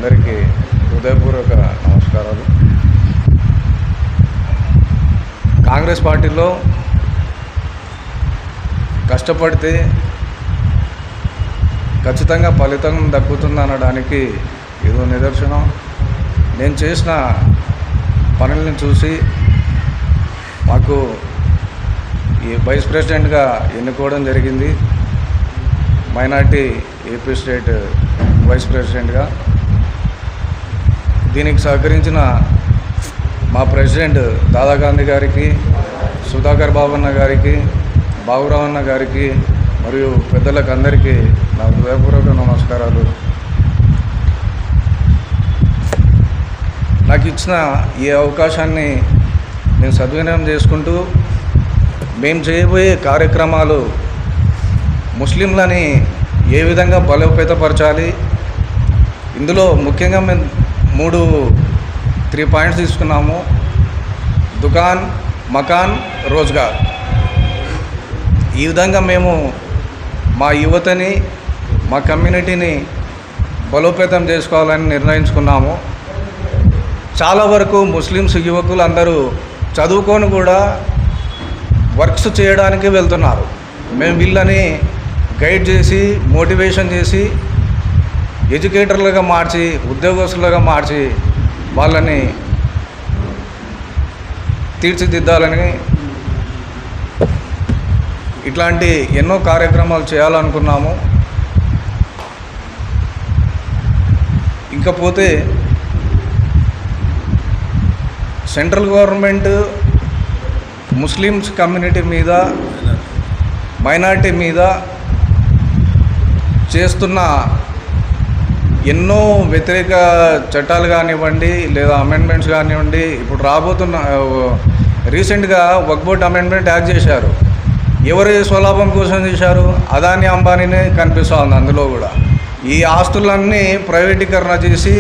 అందరికీ హృదయపూర్వక నమస్కారాలు. కాంగ్రెస్ పార్టీలో కష్టపడితే ఖచ్చితంగా ఫలితం దక్కుతుందనడానికి ఇదో నిదర్శనం. నేను చేసిన పనులను చూసి మాకు ఈ వైస్ ప్రెసిడెంట్గా ఎన్నుకోవడం జరిగింది. మైనార్టీ ఏపీ స్టేట్ వైస్ ప్రెసిడెంట్గా. దీనికి సహకరించిన మా ప్రెసిడెంట్ దాదా గాంధీ గారికి, సుధాకర్ బాబన్న గారికి, బాబురావు అన్న గారికి మరియు పెద్దలకు అందరికీ నా హృదయపూర్వక నమస్కారాలు. నాకు ఇచ్చిన ఈ అవకాశాన్ని నేను సద్వినియోగం చేసుకుంటూ మేము చేయబోయే కార్యక్రమాలు ముస్లింలని ఏ విధంగా బలోపేతపరచాలి, ఇందులో ముఖ్యంగా మేము 3 పాయింట్స్ తీసుకున్నాము. దుకాన్, మకాన్, రోజ్గార్. ఈ విధంగా మేము మా యువతని, మా కమ్యూనిటీని బలోపేతం చేసుకోవాలని నిర్ణయించుకున్నాము. చాలా వరకు ముస్లిమ్స్ యువకులు అందరూ చదువుకొని కూడా వర్క్స్ చేయడానికి వెళ్తున్నారు. మేము వీళ్ళని గైడ్ చేసి, మోటివేషన్ చేసి, ఎడ్యుకేటర్లుగా మార్చి, ఉద్యోగస్తులుగా మార్చి వాళ్ళని తీర్చిదిద్దాలని ఇట్లాంటి ఎన్నో కార్యక్రమాలు చేయాలనుకున్నాము. ఇంకపోతే సెంట్రల్ గవర్నమెంట్ ముస్లిమ్స్ కమ్యూనిటీ మీద, మైనారిటీ మీద చేస్తున్న ఎన్నో వ్యతిరేక చట్టాలు కానివ్వండి, లేదా అమెండ్మెంట్స్ కానివ్వండి, ఇప్పుడు రాబోతున్న రీసెంట్గా వక్ఫ్ బోర్డ్ అమెండ్మెంట్ యాక్ట్ చేశారు. ఎవరి స్వలాభం కోసం చేశారు? అదాని, అంబానీనే కనిపిస్తుంది అందులో కూడా. ఈ ఆస్తులన్నీ ప్రైవేటీకరణ చేసి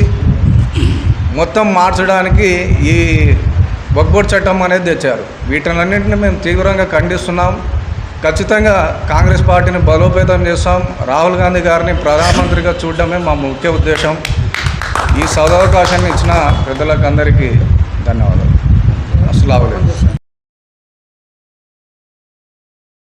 మొత్తం మార్చడానికి ఈ వక్ఫ్ బోర్డ్ చట్టం అనేది తెచ్చారు. వీటన్నింటినీ మేము తీవ్రంగా ఖండిస్తున్నాం. ఖచ్చితంగా కాంగ్రెస్ పార్టీని బలోపేతం చేస్తాం. రాహుల్ గాంధీ గారిని ప్రధానమంత్రిగా చూడడమే మా ముఖ్య ఉద్దేశం. ఈ సదవకాశాన్ని ఇచ్చిన పెద్దలకు అందరికీ ధన్యవాదాలు. అస్సలాము అలైకుం.